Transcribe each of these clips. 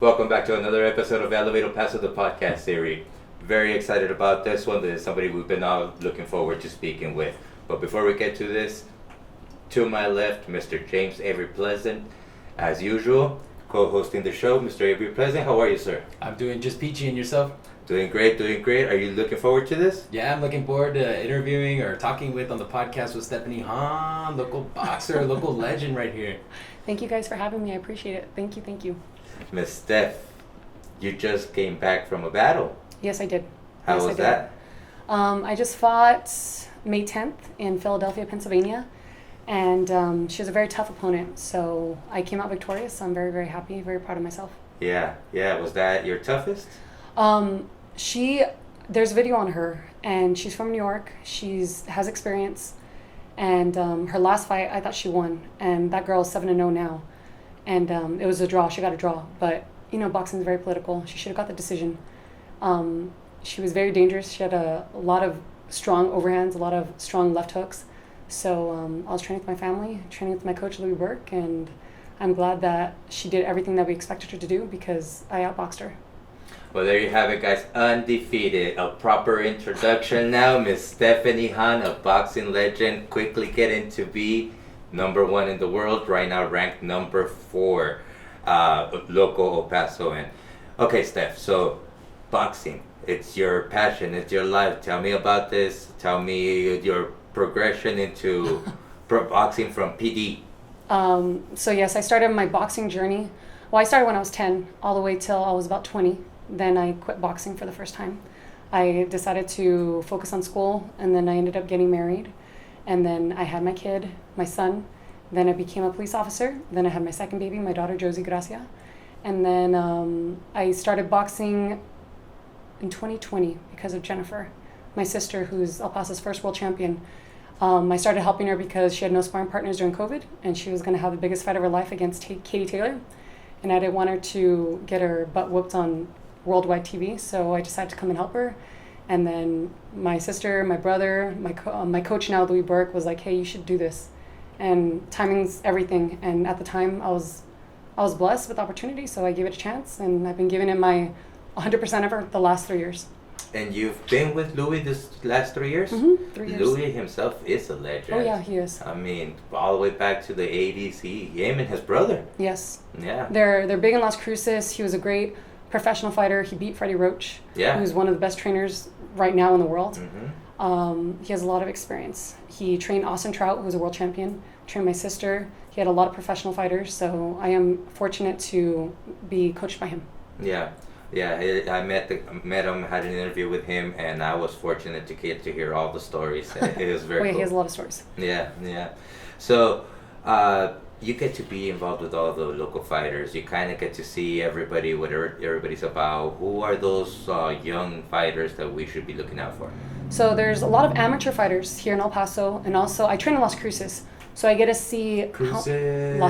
Welcome back to another episode of Elevate Paso, the podcast series. Very excited about this one. There's somebody we've been looking forward to speaking with. But before we get to this, to my left, Mr. James Avery Pleasant, as usual, co-hosting the show. Mr. Avery Pleasant, how are you, sir? I'm doing just peachy, and yourself? Doing great, doing great. Are you looking forward to this? Yeah, I'm looking forward to interviewing or talking with on the podcast with Stephanie Hahn, local boxer, local legend right here. Thank you guys for having me. I appreciate it. Thank you. Miss Steph, you just came back from a battle. Yes, I did. How was that? I just fought May 10th in Philadelphia, Pennsylvania, and she was a very tough opponent. So I came out victorious. I'm very, very happy, very proud of myself. Yeah. Was that your toughest? There's a video on her, and she's from New York. Has experience, and her last fight, I thought she won, and that girl is 7-0 now. And it was a draw. She got a draw. But, boxing is very political. She should have got the decision. She was very dangerous. She had a lot of strong overhands, a lot of strong left hooks. So I was training with my family, training with my coach, Louis Burke, and I'm glad that she did everything that we expected her to do because I outboxed her. Well, there you have it, guys. Undefeated. A proper introduction now. Miss Stephanie Hahn, a boxing legend, quickly getting to be number 1 in the world, right now ranked number 4, local El Paso. And okay, Steph, so boxing, it's your passion, it's your life. Tell me about this. Tell me your progression into boxing from PD. So yes, I started my boxing journey. Well, I started when I was 10, all the way till I was about 20. Then I quit boxing for the first time. I decided to focus on school, and then I ended up getting married. And then I had my kid, my son. Then I became a police officer. Then I had my second baby, my daughter, Josie Gracia. And then I started boxing in 2020 because of Jennifer, my sister, who's El Paso's first world champion. I started helping her because she had no sparring partners during COVID, and she was going to have the biggest fight of her life against Katie Taylor. And I didn't want her to get her butt whooped on worldwide TV, so I decided to come and help her. And then my sister, my brother, my coach now, Louis Burke, was like, hey, you should do this. And timing's everything. And at the time, I was blessed with the opportunity, so I gave it a chance. And I've been giving it my 100% effort the last 3 years. And you've been with Louis this last 3 years? Mm-hmm, 3 years. Louis himself is a legend. Oh, yeah, he is. I mean, all the way back to the 80s, him and his brother. Yes. Yeah. They're big in Las Cruces. He was a great professional fighter. He beat Freddie Roach, who's one of the best trainers right now in the world. Mm-hmm. He has a lot of experience. He trained Austin Trout, who's a world champion, trained my sister. He had a lot of professional fighters, so I am fortunate to be coached by him. Yeah, I met him, had an interview with him, and I was fortunate to get to hear all the stories. It was very cool. He has a lot of stories. Yeah. So, you get to be involved with all the local fighters. You kind of get to see everybody, what everybody's about. Who are those young fighters that we should be looking out for? So there's a lot of amateur fighters here in El Paso, and also I train in Las Cruces, so I get to see Las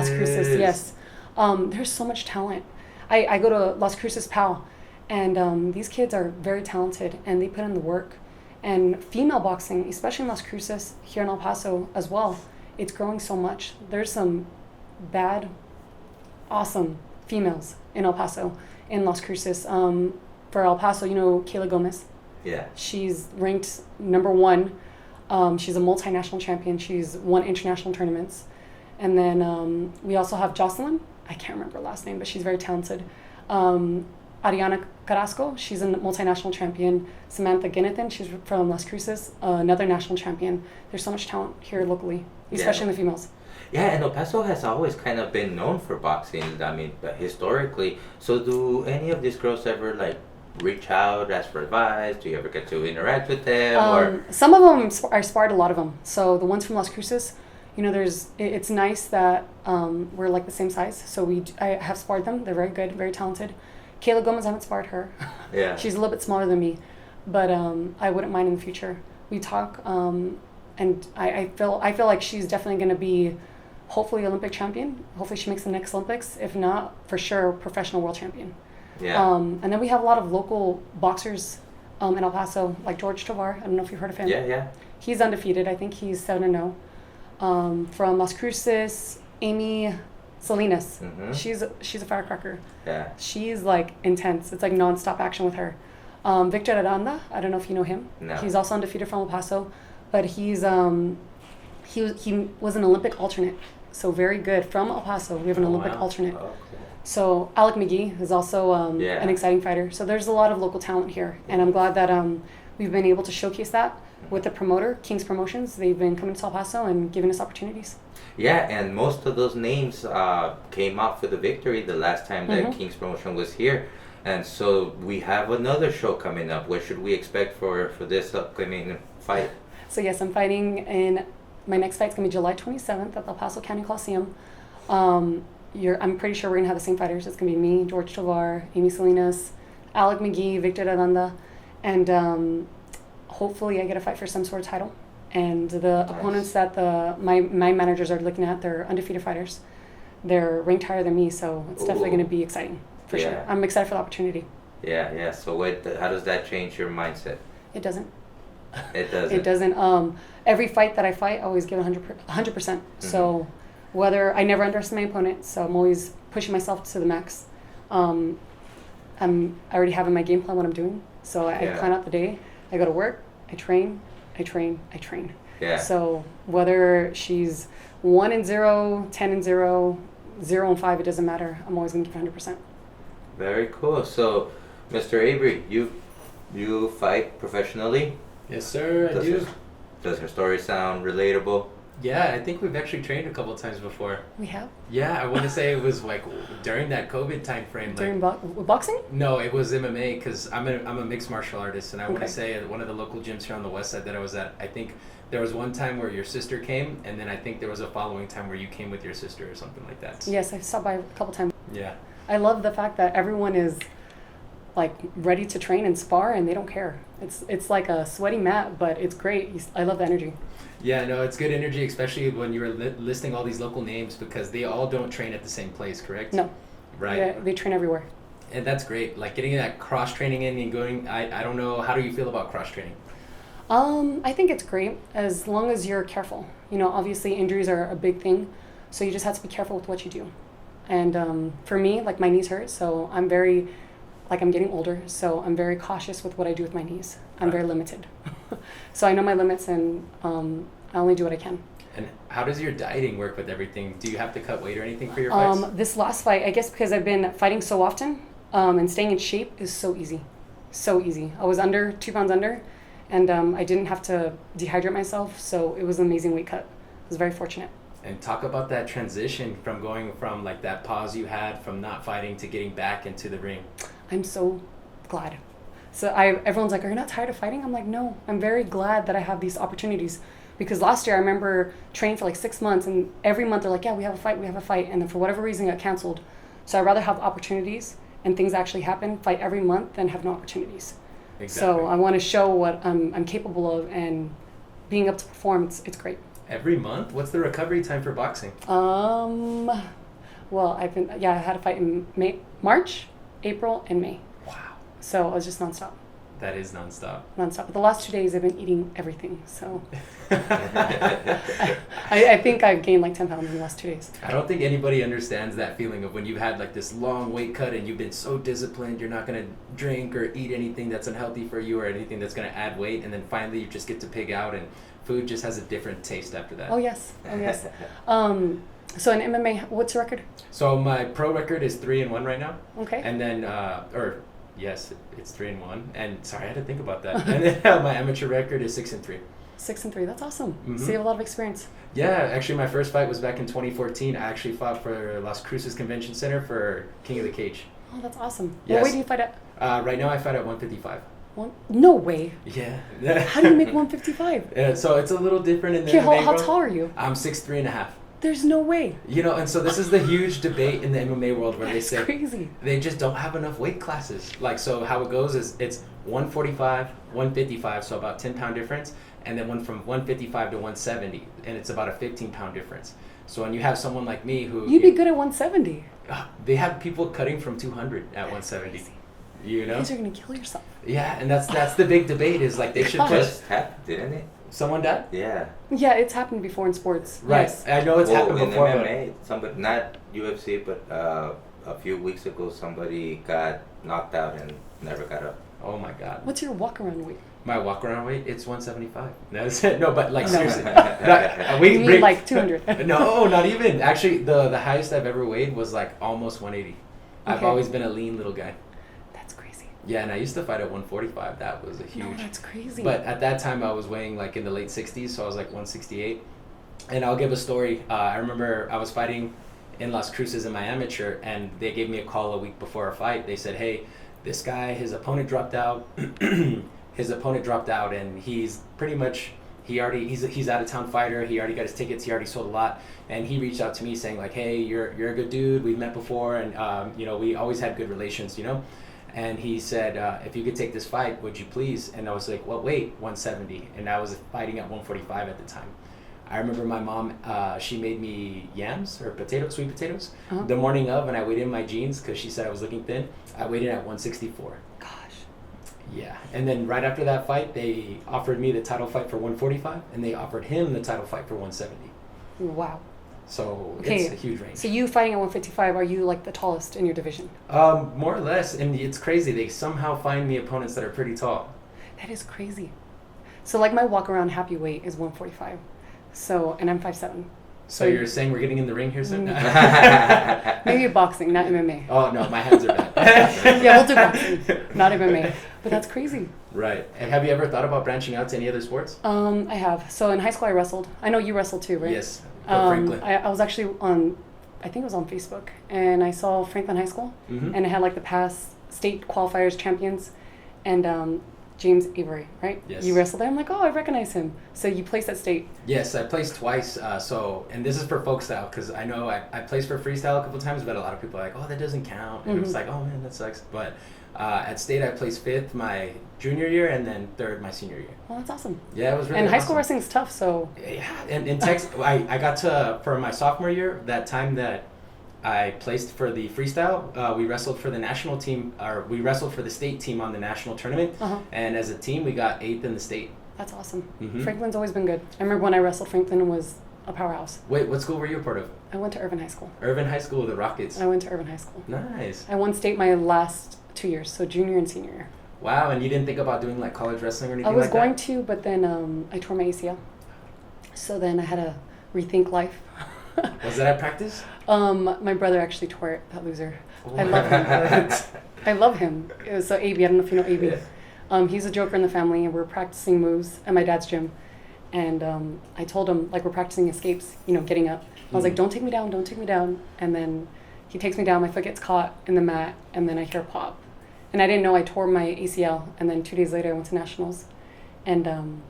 Cruces. Yes, there's so much talent. I go to Las Cruces PAL, and these kids are very talented, and they put in the work. And female boxing, especially in Las Cruces, here in El Paso as well, it's growing so much. There's some bad, awesome females in El Paso, in Las Cruces. For El Paso, Kayla Gomez. Yeah. She's ranked number 1. She's a multinational champion. She's won international tournaments. And then we also have Jocelyn. I can't remember her last name, but she's very talented. Ariana Carrasco, she's a multinational champion. Samantha Guinathan, she's from Las Cruces, another national champion. There's so much talent here locally, especially in the females. Yeah, and El Paso has always kind of been known for boxing, I mean, historically. So do any of these girls ever, reach out, ask for advice? Do you ever get to interact with them? Some of them, I sparred a lot of them. So the ones from Las Cruces, it's nice that we're the same size. So I have sparred them. They're very good, very talented. Kayla Gomez, I haven't sparred her. Yeah. She's a little bit smaller than me, but I wouldn't mind in the future. We talk, and I feel like she's definitely going to be, hopefully, Olympic champion. Hopefully she makes the next Olympics. If not, for sure, professional world champion. Yeah. And then we have a lot of local boxers in El Paso, like George Tovar. I don't know if you've heard of him. Yeah. He's undefeated. I think he's 7-0. From Las Cruces, Amy Salinas. Mm-hmm. She's a firecracker. Yeah. She's like intense. It's like non-stop action with her. Victor Aranda, I don't know if you know him. No. He's also undefeated from El Paso, but he was an Olympic alternate, so very good from El Paso. We have an Olympic wow. alternate. Oh, cool. So Alec McGee is also Yeah. an exciting fighter. So there's a lot of local talent here, and I'm glad that we've been able to showcase that with the promoter, King's Promotions. They've been coming to El Paso and giving us opportunities. Yeah, and most of those names came out for the victory the last time that Mhm. King's Promotion was here. And so we have another show coming up. What should we expect for this upcoming fight? So yes, I'm fighting in my next fight's gonna be July 27th at the El Paso County Coliseum. I'm pretty sure we're gonna have the same fighters. It's gonna be me, George Tovar, Amy Salinas, Alec McGee, Victor Aranda, and hopefully I get a fight for some sort of title. And the Nice. opponents that my managers are looking at, they're undefeated fighters. They're ranked higher than me, so it's definitely Ooh. gonna be exciting for sure. Yeah. I'm excited for the opportunity. Yeah. So how does that change your mindset? It doesn't. It doesn't. It doesn't. Every fight that I fight, I always give 100%. So whether I never underestimate my opponent, so I'm always pushing myself to the max. I already have in my game plan what I'm doing. So I Yeah. plan out the day. I go to work. I train. Yeah. So whether she's 1-0, 10-0, 0-5, it doesn't matter. I'm always gonna give 100%. Very cool. So, Mr. Avery, you fight professionally. Yes, sir. I Does do. her- Does her story sound relatable? Yeah, I think we've actually trained a couple times before. We have Yeah, I want to say it was like during that COVID time frame. during Like, boxing. no, it was MMA because I'm a mixed martial artist, and I want Okay. to say at one of the local gyms here on the west side that I was at, I think there was one time where your sister came, and then I think there was a following time where you came with your sister or something like that. Yes, I've stopped by a couple times. Yeah. I love the fact that everyone is like ready to train and spar and they don't care. It's like a sweaty mat, but it's great. I love the energy. Yeah, no, it's good energy, especially when you're listing all these local names because they all don't train at the same place, correct? No. Right. They train everywhere. And that's great. Like getting that cross training in and going, I don't know, how do you feel about cross training? I think it's great as long as you're careful. You know, obviously injuries are a big thing, so you just have to be careful with what you do. And for me, like my knees hurt, so I'm getting older, so I'm very cautious with what I do with my knees. I'm very limited. So I know my limits and I only do what I can. And how does your dieting work with everything? Do you have to cut weight or anything for your fights? This last fight, I guess because I've been fighting so often and staying in shape is so easy. So easy. I was 2 pounds under, and I didn't have to dehydrate myself, so it was an amazing weight cut. I was very fortunate. And talk about that transition from going from like that pause you had from not fighting to getting back into the ring. I'm so glad. So everyone's like, are you not tired of fighting? I'm like, no, I'm very glad that I have these opportunities. Because last year I remember training for like 6 months and every month they're like, yeah, we have a fight. And then for whatever reason it got canceled. So I'd rather have opportunities and things actually happen, fight every month than have no opportunities. Exactly. So I want to show what I'm capable of and being up to perform, it's great. Every month? What's the recovery time for boxing? Well, I had a fight in March, April, and May. Wow. So I was just nonstop. That is nonstop. But the last 2 days I've been eating everything. So I think I've gained like 10 pounds in the last 2 days. I don't think anybody understands that feeling of when you've had like this long weight cut and you've been so disciplined, you're not going to drink or eat anything that's unhealthy for you or anything that's going to add weight, and then finally you just get to pig out and food just has a different taste after that. Oh yes. So in MMA, what's your record? So my pro record is 3-1 right now. Okay. And then, yes, it's 3-1. And sorry, I had to think about that. And then my amateur record is 6-3. 6-3. That's awesome. Mhm. So you have a lot of experience. Yeah, actually, my first fight was back in 2014. I actually fought for Las Cruces Convention Center for King of the Cage. Oh, that's awesome. Yes. What weight do you fight at? Right now, I fight at 155. No way. Yeah. How do you make 155? Yeah, so it's a little different in the Okay, MMA how world. tall are you? I'm 6'3.5". There's no way. You know, and so this is the huge debate in the MMA world where they That's say crazy. they just don't have enough weight classes. Like, so how it goes is it's 145, 155, so about 10-pound difference, and then one from 155 to 170, and it's about a 15-pound difference. So when you have someone like me who... You'd be good at 170. They have people cutting from 200 at 170. You know? You guys are gonna kill yourself. Yeah, and that's the big debate is like they should Gosh. put... Just happened, didn't it? Someone died? Yeah. Yeah, it's happened before in sports. Right. Yes. I know it's happened in before. MMA, somebody, not UFC, but a few weeks ago, somebody got knocked out and never got up. Oh my God. What's your walk around weight? My walk around weight, it's 175. That's it. No, but like No. seriously. You mean like 200? No, not even. Actually, the highest I've ever weighed was like almost 180. I've Okay. always been a lean little guy. That's crazy. Yeah, and I used to fight at 145. That was a huge. No, that's crazy. But at that time, I was weighing like in the late 60s, so I was like 168. And I'll give a story. I remember I was fighting in Las Cruces in my amateur, and they gave me a call a week before our fight. They said, "Hey, this guy, his opponent dropped out." And he's pretty much he's out of town fighter. He already got his tickets. He already sold a lot, and he reached out to me saying like, "Hey, you're a good dude. We've met before, and we always had good relations, And he said, if you could take this fight, would you please? And I was like, what weight? 170. And I was fighting at 145 at the time. I remember my mom, she made me yams or sweet potatoes the morning of, and I weighed in my jeans because she said I was looking thin. I weighed in at 164. Gosh. Yeah. And then right after that fight, they offered me the title fight for 145, and they offered him the title fight for 170. Wow. So Okay. it's a huge range. So you fighting at 155, are you like the tallest in your division? More or less, and it's crazy. They somehow find me opponents that are pretty tall. That is crazy. So like my walk around happy weight is 145. So, and I'm 5'7". So you're saying we're getting in the ring here soon? Maybe boxing, not MMA. Oh no, my hands are bad. Yeah, we'll do boxing, not MMA. But that's crazy. Right. And have you ever thought about branching out to any other sports? I have. So in high school I wrestled. I know you wrestled too, right? Yes. Franklin. I was actually I think it was on Facebook, and I saw Franklin High School, Mhm. and it had like the past state qualifiers champions, and James Avery, right? Yes. You wrestled there. I'm like, oh, I recognize him. So you placed at state. Yes, I placed twice. And this is for folk style, because I know I placed for freestyle a couple times, but a lot of people are like, oh, that doesn't count. And it's like, oh man, that sucks. But at state, I placed 5th my junior year, and then 3rd my senior year. Well, that's awesome. Yeah, it was really And high awesome. school wrestling is tough, so. Yeah, and in Texas, I got to, for my sophomore year, that time that I placed for the freestyle, we wrestled for the national team, or we wrestled for the state team on the national tournament, and as a team, we got 8th in the state. That's awesome. Mhm. Franklin's always been good. I remember when I wrestled, Franklin was a powerhouse. Wait, what school were you a part of? I went to Irvin High School. Irvin High School, the Rockets. I went to Irvin High School. Nice. I won state my last 2 years, so junior and senior year. Wow, and you didn't think about doing like college wrestling or anything I was like going that? to, but then I tore my ACL. So then I had to rethink life. Was that at practice? My brother actually tore it, that loser. I love him. I love him. It was AB, I don't know if you know AB. Yeah. He's a joker in the family, and we're practicing moves at my dad's gym. And I told him, like, we're practicing escapes, getting up. I was like, don't take me down, don't take me down. And then he takes me down, my foot gets caught in the mat, and then I hear a pop. And I didn't know I tore my ACL. And then 2 days later, I went to nationals. And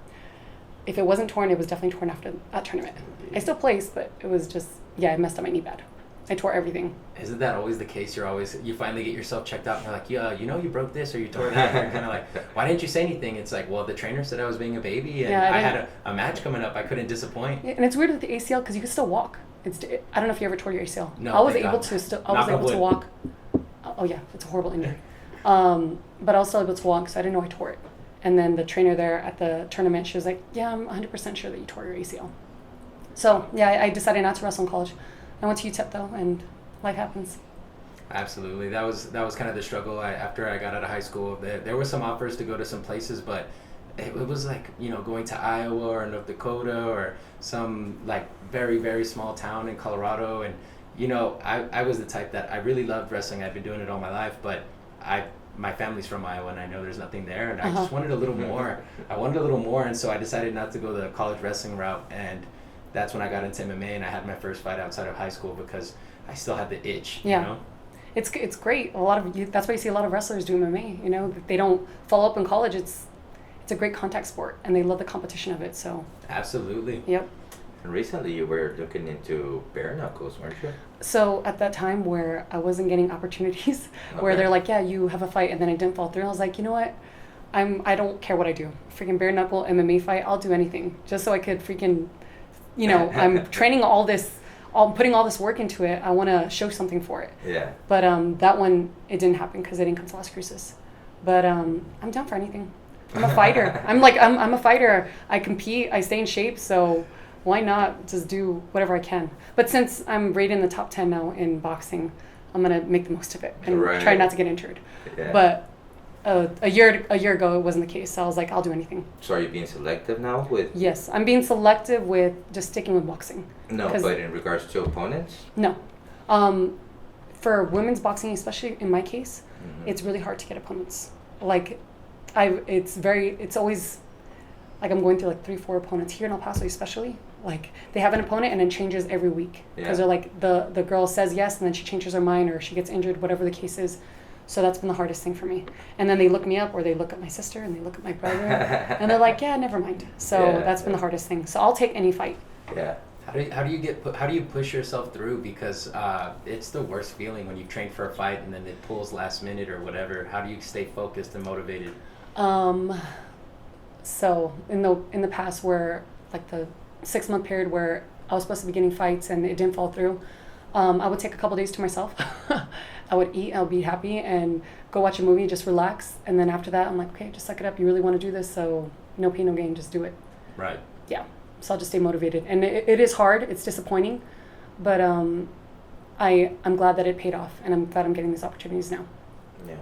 if it wasn't torn, it was definitely torn after that tournament. I still placed, but it was just, I messed up my knee bad. I tore everything. Isn't that always the case? You finally get yourself checked out and you're like, yeah, you broke this or you tore that. And you're kind of like, why didn't you say anything? It's like, well, the trainer said I was being a baby, and I had a match coming up. I couldn't disappoint. And it's weird with the ACL because you can still walk. I don't know if you ever tore your ACL. No, I was thank able God. to still. I Knock was on able to wood. walk. Oh yeah, it's a horrible injury. But I was still able to walk, so I didn't know I tore it. And then the trainer there at the tournament, she was like, yeah, I'm 100% sure that you tore your ACL. So yeah, I decided not to wrestle in college. I went to UTEP though, and life happens. Absolutely. That was kind of the struggle. After I got out of high school, there were some offers to go to some places, but it was like, going to Iowa or North Dakota or some like very, very small town in Colorado. And, I was the type that I really loved wrestling. I've been doing it all my life, but my family's from Iowa, and I know there's nothing there, and I just wanted a little more. I wanted a little more, and so I decided not to go the college wrestling route, and that's when I got into MMA, and I had my first fight outside of high school because I still had the itch, It's great. That's why you see a lot of wrestlers do MMA. They don't follow up in college. It's a great contact sport, and they love the competition of it. So Absolutely. Yep. And recently you were looking into bare knuckles, weren't you? So at that time where I wasn't getting opportunities, where Okay. they're like, yeah, you have a fight, and then I didn't fall through. I was like, you know what? I don't care what I do. Freaking bare knuckle MMA fight, I'll do anything just so I could freaking, I'm training all this. I'm putting all this work into it. I want to show something for it. Yeah. But that one, it didn't happen because I didn't come to Las Cruces. But I'm down for anything. I'm a fighter. I'm a fighter. I compete. I stay in shape. So why not just do whatever I can? But since I'm rated in the top 10 now in boxing, I'm gonna make the most of it and try not to get injured. Yeah. But a year ago, it wasn't the case. So I was like, I'll do anything. So are you being selective now with? Yes, I'm being selective with just sticking with boxing. No, but in regards to opponents? No. For women's boxing, especially in my case, it's really hard to get opponents. Like, it's always like I'm going through like 3-4 opponents here in El Paso, especially. Like they have an opponent and it changes every week because they're like the girl says yes and then she changes her mind or she gets injured, whatever the case is. So that's been the hardest thing for me. And then they look me up or they look at my sister and they look at my brother and they're like, yeah, never mind. So that's been the hardest thing. So I'll take any fight. Yeah. How do you push yourself through, because it's the worst feeling when you train for a fight and then it pulls last minute or whatever. How do you stay focused and motivated? So in the past, where like the 6-month period where I was supposed to be getting fights and it didn't fall through, I would take a couple days to myself. I would eat, I would be happy and go watch a movie, just relax. And then after that, I'm like, okay, just suck it up. You really want to do this, so no pain, no gain, just do it. Right. Yeah. So I'll just stay motivated. And it is hard. It's disappointing. But I'm glad that it paid off. And I'm glad I'm getting these opportunities now. Yeah.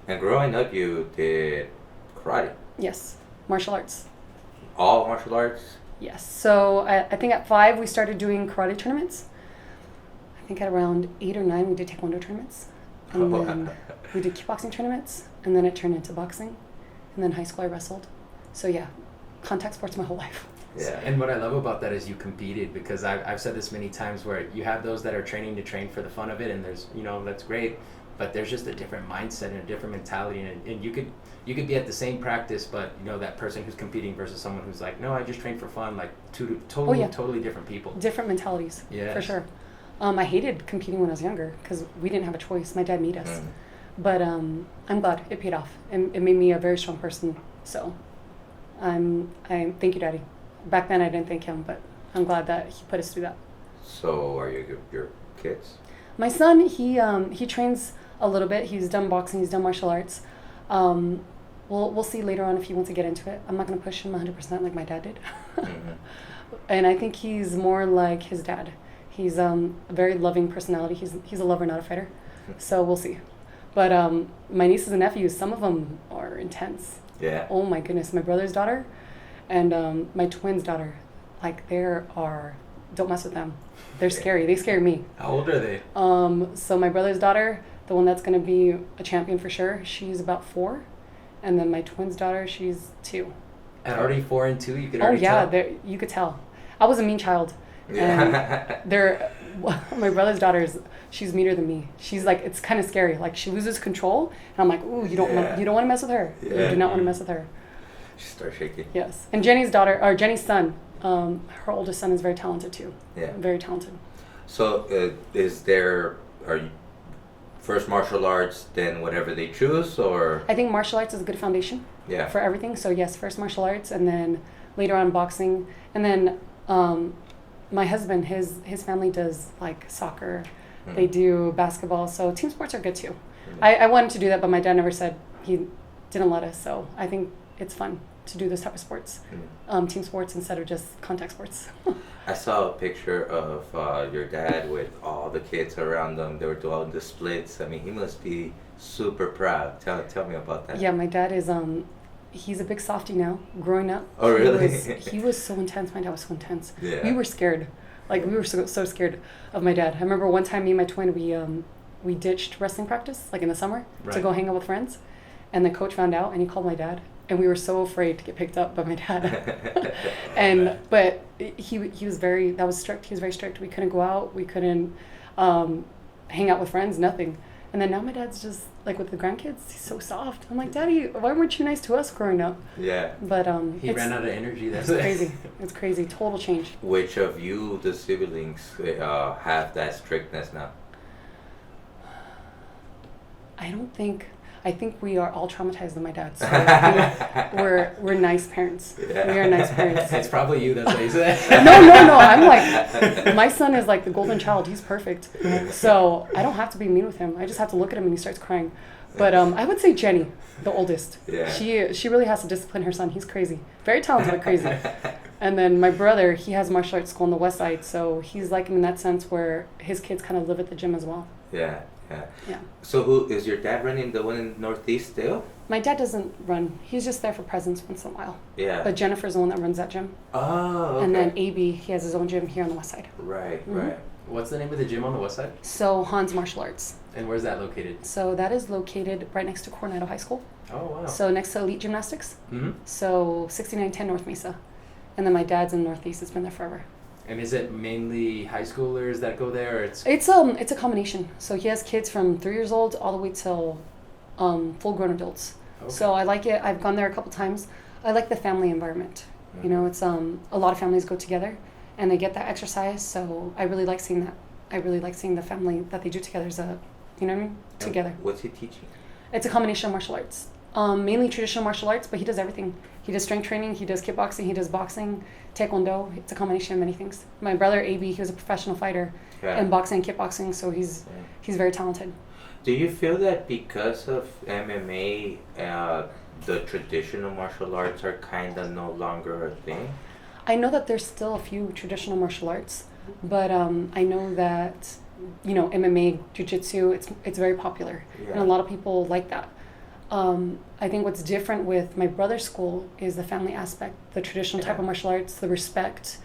And growing up, you did karate? Yes. Martial arts. All martial arts? Yes. So I think at 5, we started doing karate tournaments. I think at around 8 or 9, we did taekwondo tournaments. And then we did kickboxing tournaments. And then it turned into boxing. And then high school, I wrestled. So yeah, contact sports my whole life. Yeah. And what I love about that is you competed, because I've said this many times where you have those that are training to train for the fun of it, and there's, that's great, but there's just a different mindset and a different mentality, and you could be at the same practice, but that person who's competing versus someone who's like, no, I just train for fun, like totally different people. Different mentalities, yes. For sure. I hated competing when I was younger because we didn't have a choice. My dad made us. But I'm glad it paid off, and it made me a very strong person. So I thank you, Daddy. Back then I didn't thank him, but I'm glad that he put us through that. So are your kids? My son, he trains a little bit. He's done boxing. He's done martial arts. We'll see later on if he wants to get into it. I'm not going to push him 100% like my dad did. And I think he's more like his dad. He's a very loving personality. He's a lover, not a fighter. So we'll see. But my nieces and nephews, some of them are intense. Yeah. Oh my goodness, my brother's daughter and my twin's daughter, like don't mess with them. They're scary. They scare me. How old are they? So my brother's daughter, the one that's going to be a champion for sure, she's about 4. And then my twin's daughter, she's 2. At already 4 and 2, you could already tell? You could tell. I was a mean child. Yeah. And my brother's daughter, she's meaner than me. She's like, it's kind of scary. Like she loses control. And I'm like, ooh, you don't want to mess with her. Yeah. You do not want to mess with her. She starts shaking. Yes. And Jenny's son, her oldest son is very talented too. Yeah. Very talented. So are you first martial arts, then whatever they choose, or? I think martial arts is a good foundation for everything. So yes, first martial arts, and then later on boxing. And then my husband, his family does like soccer. They do basketball. So team sports are good too. I wanted to do that, but my dad never said, he didn't let us. So I think it's fun to do this type of sports, team sports instead of just contact sports. I saw a picture of your dad with all the kids around them. They were doing the splits. I mean, he must be super proud. Tell me about that. Yeah, my dad is he's a big softie now. Growing up, oh really? He was so intense. My dad was so intense. Yeah. We were scared. Like we were so scared of my dad. I remember one time me and my twin we ditched wrestling practice like in the summer to go hang out with friends, and the coach found out and he called my dad. And we were so afraid to get picked up by my dad. But he was very strict. He was very strict. We couldn't go out. We couldn't hang out with friends, nothing. And then now my dad's just like with the grandkids, he's so soft. I'm like, Daddy, why weren't you nice to us growing up? Yeah. But he ran out of energy. It's crazy. It's crazy. Total change. Which of you, the siblings, have that strictness now? I I think we are all traumatized with my dad. So we're nice parents. Yeah. We are nice parents. It's probably you. That's what you said. No. I'm like, my son is like the golden child. He's perfect. So I don't have to be mean with him. I just have to look at him and he starts crying. But I would say Jenny, the oldest. Yeah. She really has to discipline her son. He's crazy. Very talented, but crazy. And then my brother, he has martial arts school on the west side. So he's like him in that sense where his kids kind of live at the gym as well. Yeah. Yeah. So who is your dad running, the one in Northeast still? My dad doesn't run. He's just there for presence once in a while. Yeah. But Jennifer's the one that runs that gym. Oh, okay. And then AB, he has his own gym here on the west side. Right, Mhm. right. What's the name of the gym on the west side? So Han's Martial Arts. And where's that located? So that is located right next to Coronado High School. Oh, wow. So next to Elite Gymnastics. Mm-hmm. So 6910 North Mesa. And then my dad's in the Northeast. It's been there forever. And is it mainly high schoolers that go there, or it's... It's a combination. So he has kids from 3 years old all the way till full grown adults. Okay. So I like it. I've gone there a couple times. I like the family environment. You know, it's a lot of families go together and they get that exercise. So I really like seeing that. I really like seeing the family that they do together as a, you know what I mean? And Together. what's he teaching? It's a combination of martial arts. Mainly traditional martial arts, but he does everything. He does strength training, he does kickboxing, he does boxing, taekwondo. It's a combination of many things. My brother AB, he was a professional fighter in boxing and kickboxing, so he's very talented. Do you feel that because of MMA, the traditional martial arts are kind of no longer a thing? I know that there's still a few traditional martial arts, but I know that, you know, MMA, jiu-jitsu, it's very popular, and a lot of people like that. I think what's different with my brother's school is the family aspect, the traditional type of martial arts, the respect,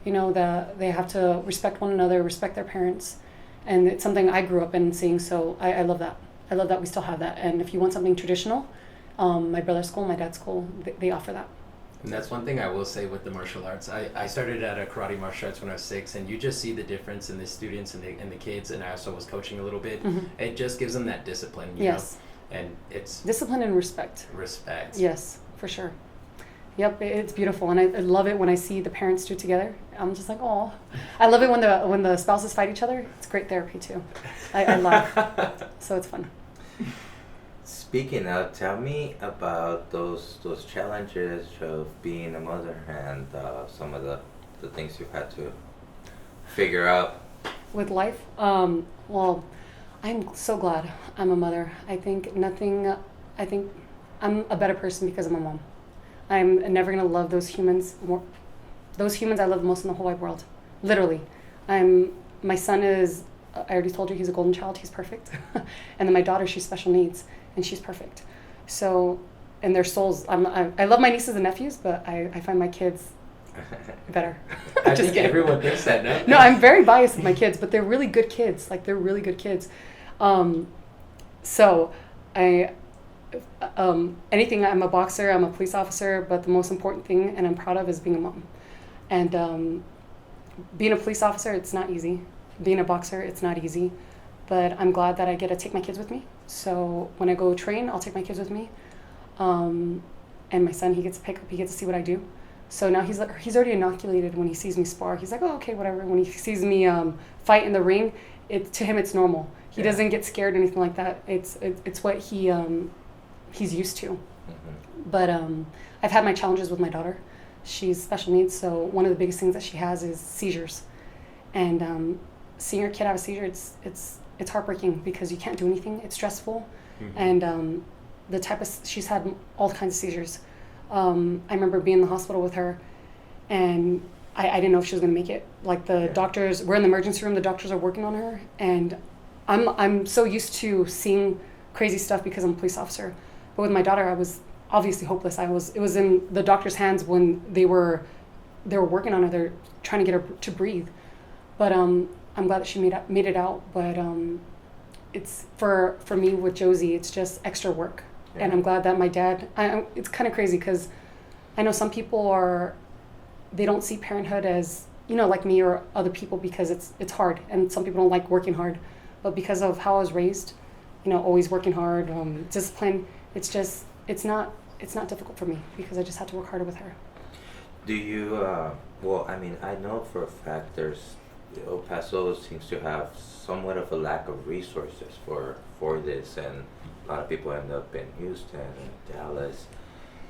you know, they have to respect one another, respect their parents. And it's something I grew up in seeing, so I love that. I love that we still have that. And if you want something traditional, my brother's school, my dad's school, they offer that. And that's one thing I will say with the martial arts. I started at a karate martial arts when I was 6, and you just see the difference in the students and the kids, and I also was coaching a little bit. It just gives them that discipline, you know? And it's... discipline and respect. Respect. Yes, for sure. Yep, it's beautiful, and I love it when I see the parents do it together. I'm just like, oh, I love it when the spouses fight each other. It's great therapy too. I laugh, so it's fun. Speaking of, tell me about those challenges of being a mother and some of the things you've had to figure out. With life, well, I'm so glad I'm a mother. I think I'm a better person because I'm a mom. I'm never gonna love those humans more. Those humans I love most in the whole wide world, literally. My son is, I already told you, he's a golden child. He's perfect. And then my daughter, she's special needs, and she's perfect. So, and their souls. I love my nieces and nephews, but I find my kids better. I think everyone thinks that, no? No, I'm very biased with my kids, but they're really good kids. Like, they're really good kids. So anything, I'm a boxer, I'm a police officer, but the most important thing, and I'm proud of, is being a mom. And being a police officer, it's not easy. Being a boxer, it's not easy. But I'm glad that I get to take my kids with me. So when I go train, I'll take my kids with me. And my son, he gets to pick up, he gets to see what I do. So now he's already inoculated when he sees me spar. He's like, oh, okay, whatever. When he sees me fight in the ring, to him it's normal. He doesn't get scared or anything like that. It's what he's used to. But I've had my challenges with my daughter. She's special needs, so one of the biggest things that she has is seizures. And seeing your kid have a seizure, it's heartbreaking because you can't do anything. It's stressful, and she's had all kinds of seizures. I remember being in the hospital with her, and I didn't know if she was going to make it. Like, the doctors, we're in the emergency room, the doctors are working on her, and I'm so used to seeing crazy stuff because I'm a police officer. But with my daughter, I was obviously hopeless. It was in the doctor's hands when they were working on her. They're trying to get her to breathe. But I'm glad that she made it out. But it's for me with Josie, it's just extra work. Yeah. And I'm glad that my dad. It's kind of crazy because I know some people they don't see parenthood as, you know, like me or other people, because it's hard, and some people don't like working hard. But because of how I was raised, you know, always working hard, discipline, it's not difficult for me because I just had to work harder with her. Do you, well, I mean, I know for a fact El Paso seems to have somewhat of a lack of resources for this, and A lot of people end up in Houston and Dallas.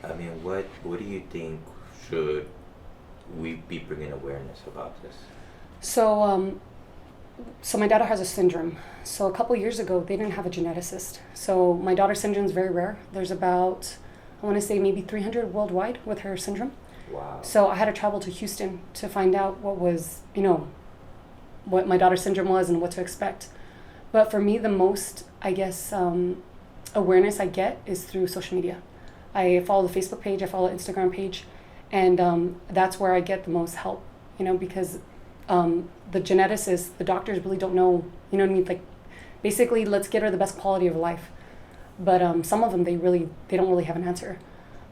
I mean, what do you think should we be bringing awareness about this? So my daughter has a syndrome. So a couple years ago, they didn't have a geneticist. So my daughter's syndrome is very rare. There's about, I want to say maybe 300 worldwide with her syndrome. Wow. So I had to travel to Houston to find out what was, what my daughter's syndrome was and what to expect. But for me, the most, I guess, awareness I get is through social media. I follow the Facebook page, I follow the Instagram page, and that's where I get the most help, because the geneticists, the doctors really don't know, you know what I mean? Like, basically, let's get her the best quality of life. But some of them, they don't really have an answer.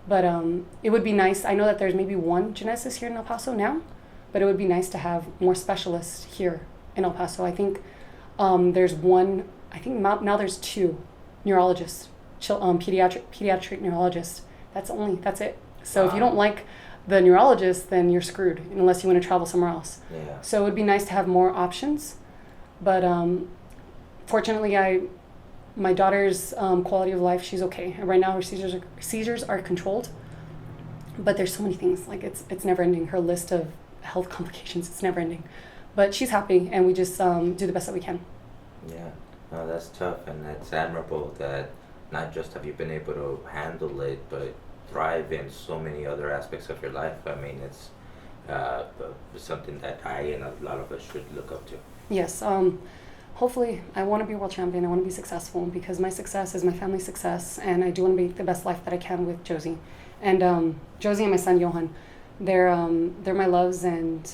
But it would be nice. I know that there's maybe one geneticist here in El Paso now, but it would be nice to have more specialists here in El Paso. I think there's one, I think now there's two neurologists, pediatric neurologists. That's it. So Wow. if you don't like the neurologist, then you're screwed unless you want to travel somewhere else. Yeah. So it would be nice to have more options. But fortunately, my daughter's quality of life, she's okay. Right now, her seizures are controlled, but there's so many things. Like it's never ending. Her list of health complications, it's never ending. But she's happy, and we just do the best that we can. Yeah. No, that's tough, and that's admirable that not just have you been able to handle it, but thrive in so many other aspects of your life. I mean, it's something that I and a lot of us should look up to. Yes. Hopefully, I want to be a world champion. I want to be successful because my success is my family's success, and I do want to make the best life that I can with Josie. And Josie and my son Johan, they're my loves, and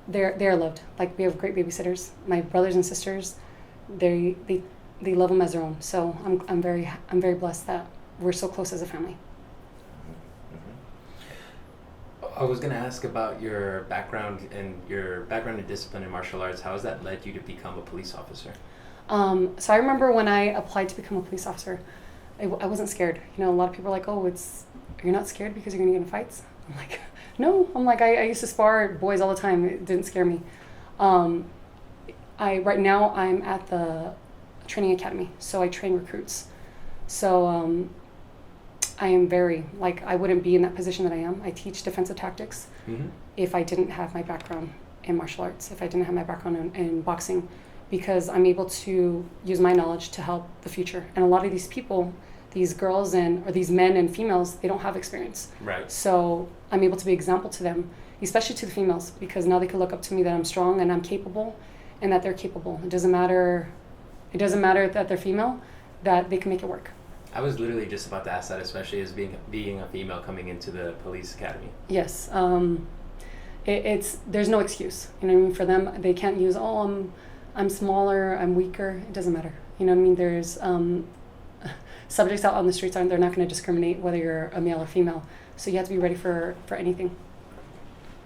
they're loved. Like, we have great babysitters. My brothers and sisters, they love them as their own. So I'm very blessed that we're so close as a family. I was going to ask about your background and discipline in martial arts. How has that led you to become a police officer? So I remember when I applied to become a police officer, I wasn't scared. A lot of people are like, oh, you're not scared because you're going to get in fights? I'm like, no. I'm like, I used to spar boys all the time. It didn't scare me. Right now I'm at the training academy, so I train recruits. So I am I wouldn't be in that position that I am. I teach defensive tactics if I didn't have my background in martial arts, if I didn't have my background in boxing, because I'm able to use my knowledge to help the future. And a lot of these people, these girls or these men and females, they don't have experience. Right. So I'm able to be an example to them, especially to the females, because now they can look up to me that I'm strong and I'm capable and that they're capable. It doesn't matter that they're female, that they can make it work. I was literally just about to ask that, especially as being a female coming into the police academy. Yes. There's no excuse. You know what I mean? For them, they can't use, I'm smaller, I'm weaker. It doesn't matter. You know what I mean? There's subjects out on the streets, they're not going to discriminate whether you're a male or female. So you have to be ready for anything.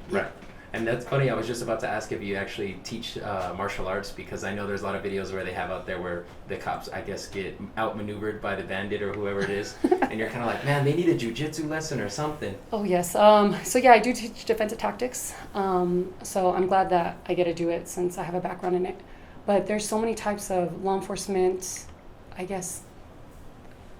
Right. And that's funny, I was just about to ask if you actually teach martial arts, because I know there's a lot of videos where they have out there where the cops, I guess, get outmaneuvered by the bandit or whoever it is, and you're kind of like, man, they need a jiu-jitsu lesson or something. Oh, yes. So yeah, I do teach defensive tactics. So I'm glad that I get to do it since I have a background in it. But there's so many types of law enforcement, I guess.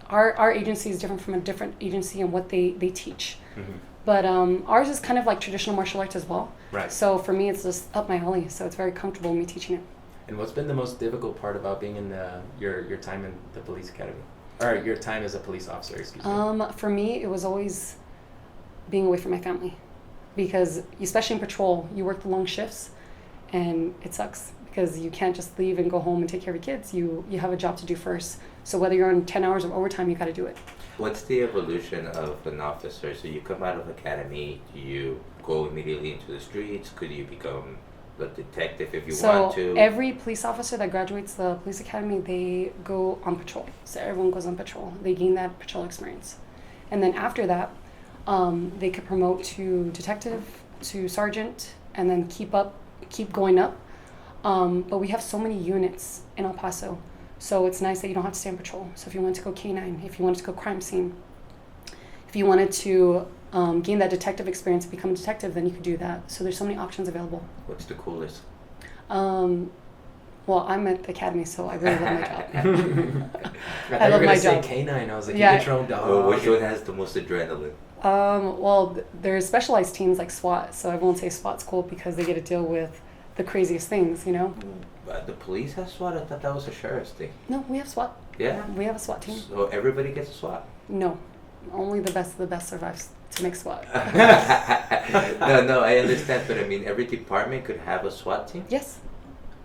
Our agency is different from a different agency in what they teach. Mm-hmm. But ours is kind of like traditional martial arts as well. Right. So for me, it's just up my alley. So it's very comfortable me teaching it. And what's been the most difficult part about being in your time in the police academy, or your time as a police officer? Excuse me. For me, it was always being away from my family, because especially in patrol, you work the long shifts, and it sucks because you can't just leave and go home and take care of your kids. You have a job to do first. So whether you're on 10 hours of overtime, you got to do it. What's the evolution of an officer? So you come out of academy, do you go immediately into the streets? Could you become a detective if you want to? So every police officer that graduates the police academy, they go on patrol. So everyone goes on patrol. They gain that patrol experience. And then after that, they could promote to detective, to sergeant, and then keep going up. But we have so many units in El Paso. So it's nice that you don't have to stay on patrol. So if you wanted to go canine, if you wanted to go crime scene, if you wanted to gain that detective experience, become a detective, then you could do that. So there's so many options available. What's the coolest? Well, Well, I'm at the academy, so I really love my job. I thought I you love were my gonna say job. canine. I was like, Yeah. you get your own dog. Oh, which one has the most adrenaline? Well, there's specialized teams like SWAT, so I won't say SWAT's cool because they get to deal with the craziest things, you know? The police have SWAT? I thought that was a sheriff's thing. No, we have SWAT. Yeah? We have a SWAT team. So everybody gets a SWAT? No, only the best of the best survives to make SWAT. No, I understand, but I mean, every department could have a SWAT team? Yes,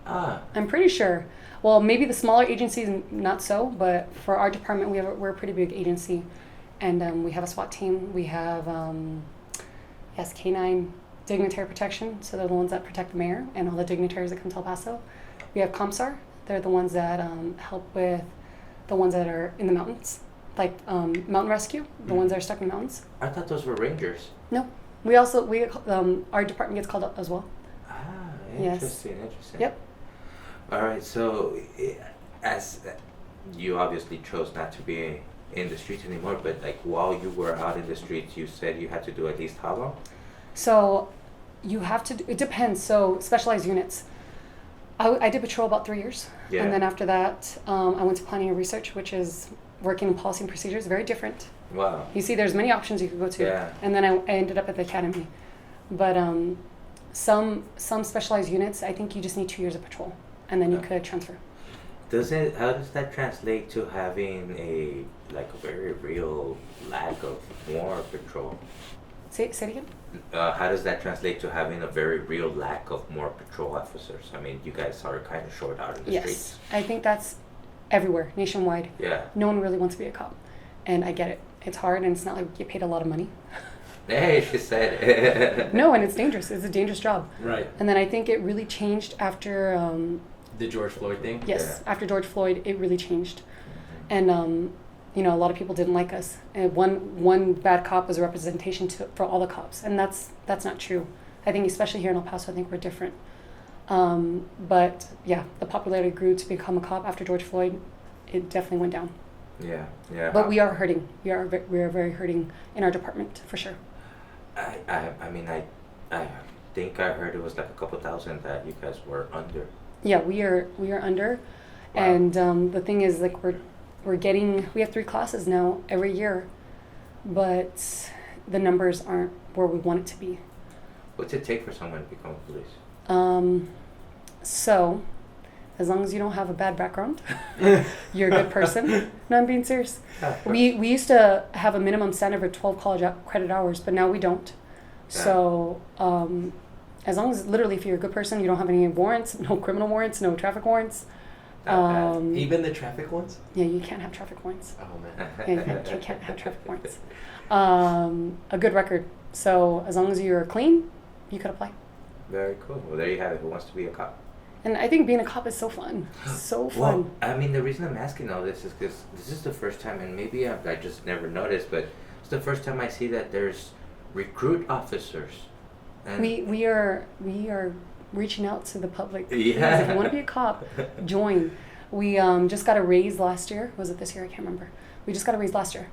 Ah, I'm pretty sure. Well, maybe the smaller agencies not so, but for our department, we're a pretty big agency, and we have a SWAT team. We have yes, canine dignitary protection, so they're the ones that protect the mayor and all the dignitaries that come to El Paso. We have ComStar. They're the ones that help with the ones that are in the mountains, like mountain rescue, the ones that are stuck in the mountains. I thought those were rangers. No, our department gets called up as well. Ah, Yes. interesting. Yep. All right, so as you obviously chose not to be in the streets anymore, but like while you were out in the streets, you said you had to do at least how long? So you have to, it depends. So specialized units. I did patrol about 3 years. Yeah. And then after that, I went to planning and research, which is working in policy and procedures, very different. Wow. You see, there's many options you could go to. Yeah. And then I ended up at the academy. But some specialized units, I think you just need 2 years of patrol, and then you Yeah. could transfer. How does that translate to having a very real lack of more patrol? Say it again? How does that translate to having a very real lack of more patrol officers? I mean, you guys are kind of short out in the Yes. streets. I think that's everywhere, nationwide. Yeah. No one really wants to be a cop. And I get it. It's hard, and it's not like you get paid a lot of money. Hey, she said it. No, and it's dangerous. It's a dangerous job. Right. And then I think it really changed after, The George Floyd thing. yes, after George Floyd, it really changed. And, a lot of people didn't like us. And one bad cop was a representation for all the cops. And that's not true. I think especially here in El Paso, I think we're different. But yeah, the popularity grew to become a cop after George Floyd. It definitely went down. Yeah. But we are hurting. We are very hurting in our department, for sure. I mean, I think I heard it was like a couple thousand that you guys were under. Yeah, we are under, Wow. and the thing is, like we have 3 classes now every year, but the numbers aren't where we want it to be. What's it take for someone to become a police? So, as long as you don't have a bad background, you're a good person. No, I'm being serious. We used to have a minimum standard of 12 college credit hours, but now we don't. So, as long as literally if you're a good person, you don't have any warrants, no criminal warrants, no traffic warrants. Even the traffic ones. Yeah, you can't have traffic warrants. Oh man. Yeah, you can't have traffic warrants. A good record. So as long as you're clean, you could apply. Very cool. Well, there you have it. Who wants to be a cop? And I think being a cop is so fun. So fun. Well, I mean, the reason I'm asking all this is because this is the first time, and maybe I just never noticed, but it's the first time I see that there's recruit officers. And We are reaching out to the public. Please, Yeah. if you want to be a cop, join. We just got a raise last year. Was it this year? I can't remember. We just got a raise last year,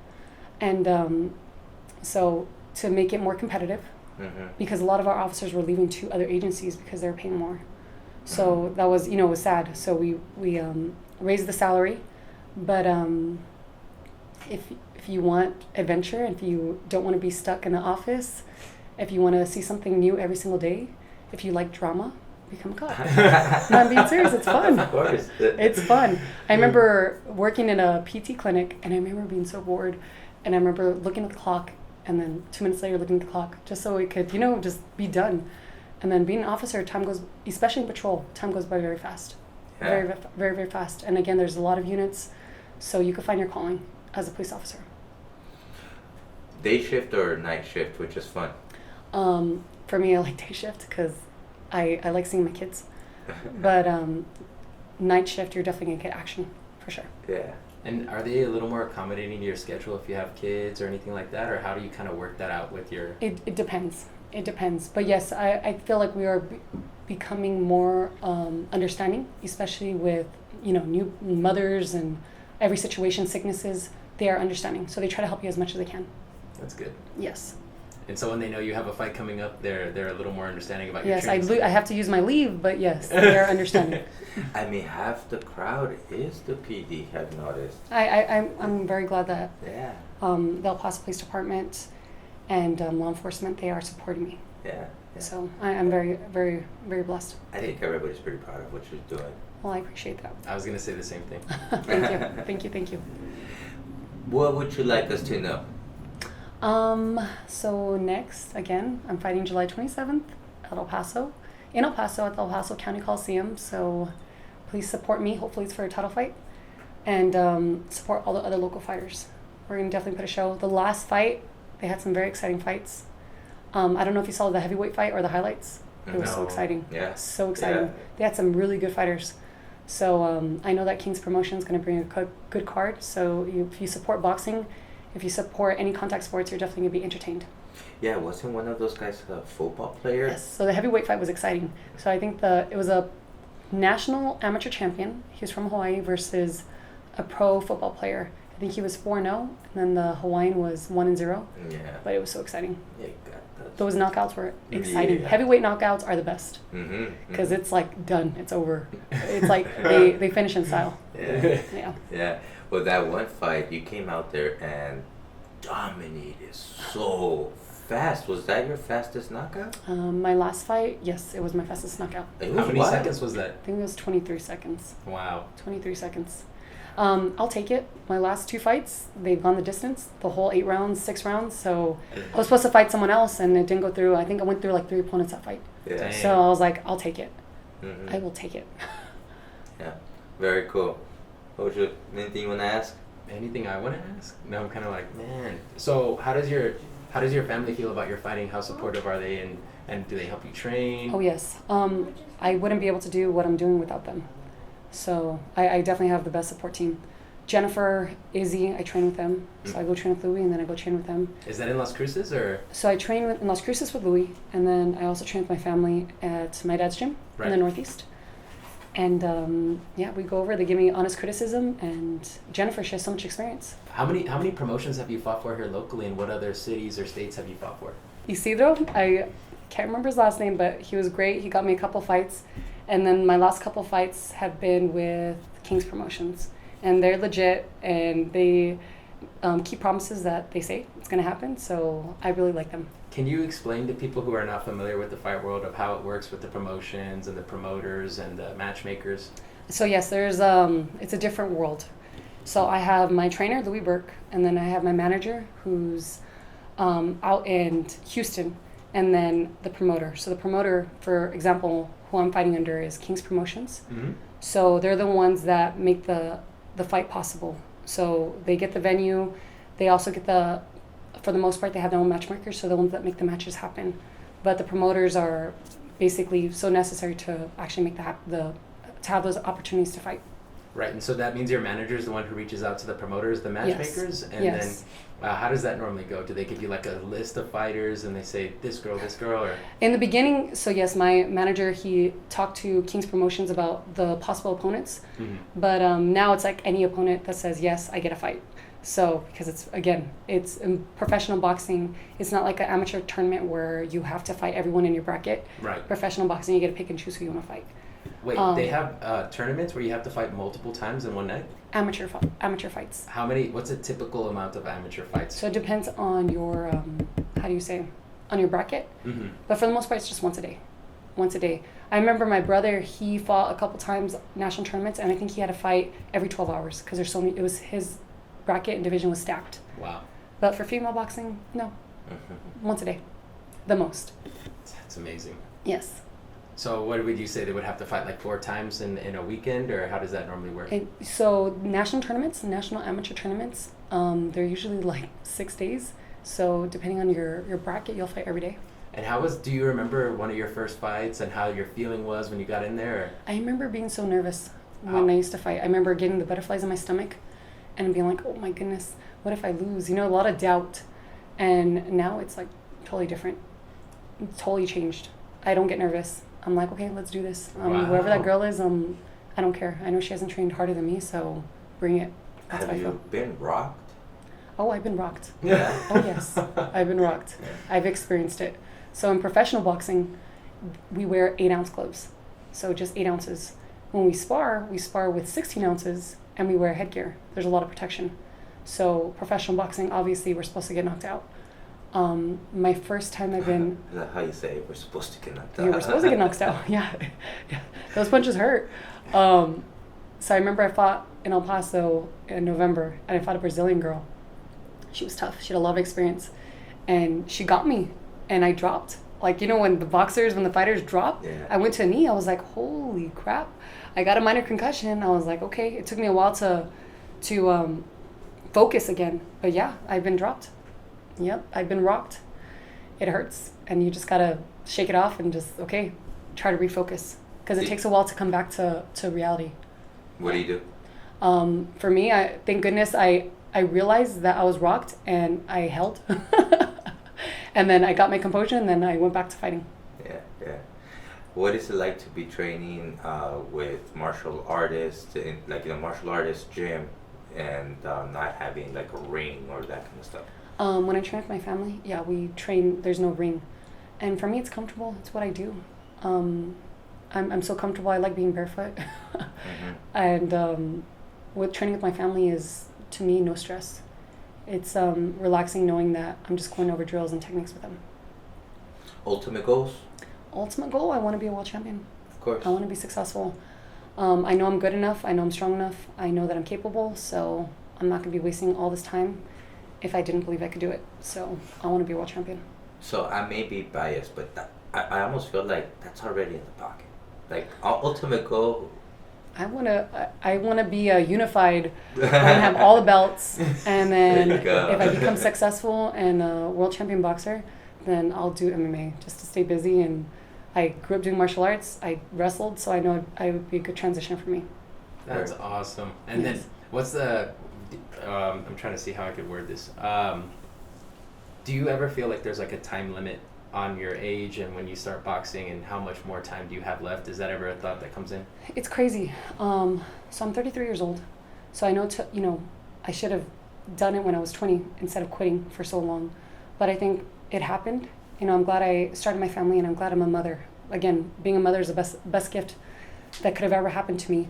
and so to make it more competitive, because a lot of our officers were leaving to other agencies because they were paying more. So that was, it was sad. So we raised the salary, but if you want adventure, if you don't want to be stuck in the office, if you want to see something new every single day, if you like drama, become a cop. No, I'm being serious. It's fun. Of course. It's fun. I remember working in a PT clinic, and I remember being so bored, and I remember looking at the clock, and then 2 minutes later looking at the clock, just so it could, just be done. And then being an officer, time goes, especially in patrol, time goes by very fast. Yeah. Very, very, very fast. And again, there's a lot of units, so you could find your calling as a police officer. Day shift or night shift, which is fun? For me, I like day shift because I like seeing my kids. But night shift, you're definitely going to get action, for sure. Yeah. And are they a little more accommodating to your schedule if you have kids or anything like that? Or how do you kind of work that out with your... It depends. It depends. But yes, I feel like we are becoming more understanding, especially with, new mothers and every situation, sicknesses. They are understanding. So they try to help you as much as they can. That's good. Yes. And so when they know you have a fight coming up, they're a little more understanding about your Yes, training. I have to use my leave, but yes, they're understanding. I mean, half the crowd is the PD, I've noticed. I'm very glad that Yeah. the El Paso Police Department and law enforcement, they are supporting me. Yeah. Yeah. So I'm very, very, very blessed. I think everybody's pretty proud of what you're doing. Well, I appreciate that. I was gonna say the same thing. Thank you. Thank you. Thank you. What would you like us to know? So next, again, I'm fighting July 27th at El Paso, in El Paso at the El Paso County Coliseum. So please support me. Hopefully it's for a title fight. And support all the other local fighters. We're going to definitely put a show. The last fight, they had some very exciting fights. I don't know if you saw the heavyweight fight or the highlights. It was so No. exciting. Yeah. So exciting. Yeah. They had some really good fighters. So I know that King's Promotion is going to bring a good card. So if you support boxing, if you support any contact sports, you're definitely going to be entertained. Yeah, wasn't one of those guys a football player? Yes. So the heavyweight fight was exciting. So I think it was a national amateur champion. He was from Hawaii versus a pro football player. I think he was 4-0, and then the Hawaiian was 1-0. Yeah. But it was so exciting. Yeah, got that. Those knockouts were exciting. Yeah. Heavyweight knockouts are the best Mm-hmm. because it's like done. It's over. It's like they finish in style. Yeah. Yeah. Yeah. Well, that one fight, you came out there and dominated so fast. Was that your fastest knockout? My last fight, yes, it was my fastest knockout. It How was many wild. seconds was that? I think it was 23 seconds. Wow. 23 seconds. I'll take it. My last 2 fights, they've gone the distance, the whole 8 rounds, 6 rounds. So I was supposed to fight someone else, and it didn't go through. I think I went through like 3 opponents that fight. Yeah. Dang. So I was like, I'll take it. Mhm. I will take it. Yeah. Very cool. Anything you want to ask? Anything I want to ask? No, I'm kind of like, man. So how does your family feel about your fighting? How supportive are they, and do they help you train? Oh, yes. I wouldn't be able to do what I'm doing without them. So I definitely have the best support team. Jennifer, Izzy, I train with them. So I go train with Louie, and then I go train with them. Is that in Las Cruces or? So I train in Las Cruces with Louie, and then I also train with my family at my dad's gym in the Right. Northeast. And yeah, we go over. They give me honest criticism, and Jennifer, she has so much experience. How many promotions have you fought for here locally, and what other cities or states have you fought for? Isidro, I can't remember his last name, but he was great. He got me a couple fights, and then my last couple fights have been with King's Promotions, and they're legit, and they keep promises that they say it's going to happen. So I really like them. Can you explain to people who are not familiar with the fight world of how it works with the promotions and the promoters and the matchmakers? So yes, there's it's a different world. So I have my trainer, Louis Burke, and then I have my manager, who's out in Houston, and then the promoter. So the promoter, for example, who I'm fighting under is King's Promotions. Mm-hmm. So they're the ones that make the fight possible. So they get the venue. They also get for the most part, they have their own matchmakers, so the ones that make the matches happen. But the promoters are basically so necessary to actually make to have those opportunities to fight. Right, and so that means your manager is the one who reaches out to the promoters, the matchmakers, and Yes. then how does that normally go? Do they give you like a list of fighters and they say this girl, or? In the beginning, so yes, my manager, he talked to King's Promotions about the possible opponents, Mm-hmm. but now it's like any opponent that says, yes, I get a fight. So, because it's in professional boxing, it's not like an amateur tournament where you have to fight everyone in your bracket. Right. Professional boxing, you get to pick and choose who you want to fight. Wait, they have tournaments where you have to fight multiple times in one night? Amateur fights. What's a typical amount of amateur fights? So it depends on your, on your bracket. Mm-hmm. But for the most part, it's just once a day. I remember my brother, he fought a couple times national tournaments, and I think he had to fight every 12 hours because there's so many, it was his bracket and division was stacked. Wow. But for female boxing, no. Once a day. The most. That's amazing. Yes. So what would you say, they would have to fight like 4 times in a weekend, or how does that normally work? So national amateur tournaments, they're usually like 6 days. So depending on your bracket, you'll fight every day. And do you remember one of your first fights and how your feeling was when you got in there? Or? I remember being so nervous when I used to fight. I remember getting the butterflies in my stomach and being like, oh my goodness, what if I lose? You know, a lot of doubt. And now it's like totally different. It's totally changed. I don't get nervous. I'm like, okay, let's do this. Wow. Whoever that girl is, I don't care. I know she hasn't trained harder than me, so bring it. That's how I Have feel. you been rocked? Oh, I've been rocked. Yeah. Oh, yes. I've been rocked. I've experienced it. So in professional boxing, we wear 8-ounce gloves. So just 8 ounces. When we spar with 16 ounces and we wear headgear. There's a lot of protection. So professional boxing, obviously, we're supposed to get knocked out. My first time I've been... Is that how you say it? We're supposed to get knocked out? Yeah, we're supposed to get knocked out. Yeah. Yeah. Those punches hurt. So I remember I fought in El Paso in November, and I fought a Brazilian girl. She was tough. She had a lot of experience. And she got me, and I dropped. Like, you know, when the fighters drop, Yeah. I went to a knee. I was like, holy crap. I got a minor concussion. I was like, okay. It took me a while to focus again. But yeah, I've been dropped. Yep, I've been rocked. It hurts. And you just got to shake it off and just, okay, try to refocus. Because it takes a while to come back to reality. What do you do? For me, thank goodness I realized that I was rocked and I held. And then I got my composure and then I went back to fighting. Yeah, yeah. What is it like to be training with martial artists, in martial artist gym, and not having like a ring or that kind of stuff? When I train with my family, yeah, we train, there's no ring. And for me, it's comfortable. It's what I do. I'm so comfortable. I like being barefoot. And with training with my family is, to me, no stress. It's relaxing knowing that I'm just going over drills and techniques with them. Ultimate goals? Ultimate goal, I want to be a world champion. Of course. I want to be successful. I know I'm good enough. I know I'm strong enough. I know that I'm capable. So I'm not going to be wasting all this time if I didn't believe I could do it. So I want to be a world champion. So I may be biased, but I almost feel like that's already in the pocket. Like, our ultimate goal... I want to be unified. I want to have all the belts, and then There you go. if I become successful and a world champion boxer, then I'll do MMA just to stay busy. And I grew up doing martial arts. I wrestled, so I know it would be a good transition for me. That's awesome. And Yes. then what's the? I'm trying to see how I could word this. Do you ever feel like there's like a time limit on your age and when you start boxing, and how much more time do you have left? Is that ever a thought that comes in? It's crazy. So I'm 33 years old. So I know, I should have done it when I was 20 instead of quitting for so long. But I think it happened. I'm glad I started my family, and I'm glad I'm a mother. Again, being a mother is the best gift that could have ever happened to me.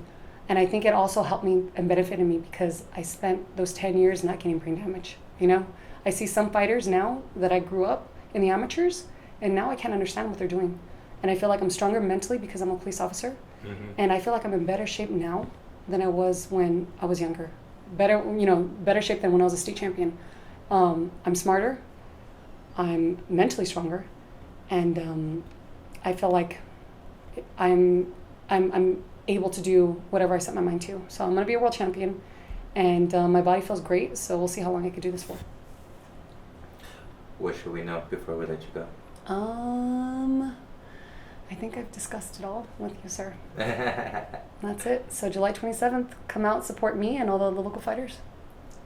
And I think it also helped me and benefited me because I spent those 10 years not getting brain damage. I see some fighters now that I grew up in the amateurs, and now I can't understand what they're doing. And I feel like I'm stronger mentally because I'm a police officer. Mm-hmm. And I feel like I'm in better shape now than I was when I was younger. Better shape than when I was a state champion. I'm smarter. I'm mentally stronger. And I feel like I'm able to do whatever I set my mind to. So I'm going to be a world champion. And my body feels great, so we'll see how long I can do this for. What should we know before we let you go? I think I've discussed it all with you, sir. That's it. So July 27th, come out, support me and all the local fighters.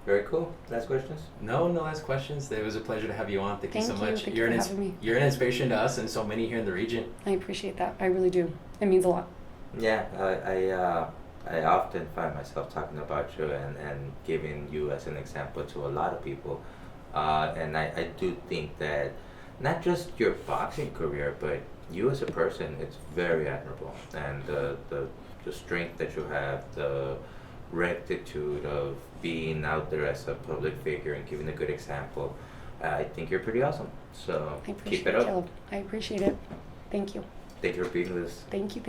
Very cool. Last questions? No last questions. It was a pleasure to have you on. Thank you so much. Thank you for having me. You're an inspiration to us and so many here in the region. I appreciate that. I really do. It means a lot. Yeah, I often find myself talking about you and giving you as an example to a lot of people. And I do think that not just your boxing career, but you as a person, it's very admirable. And the strength that you have, the rectitude of being out there as a public figure and giving a good example, I think you're pretty awesome. So keep it up. Caleb. I appreciate it. Thank you. Thank you for being with us. Thank you.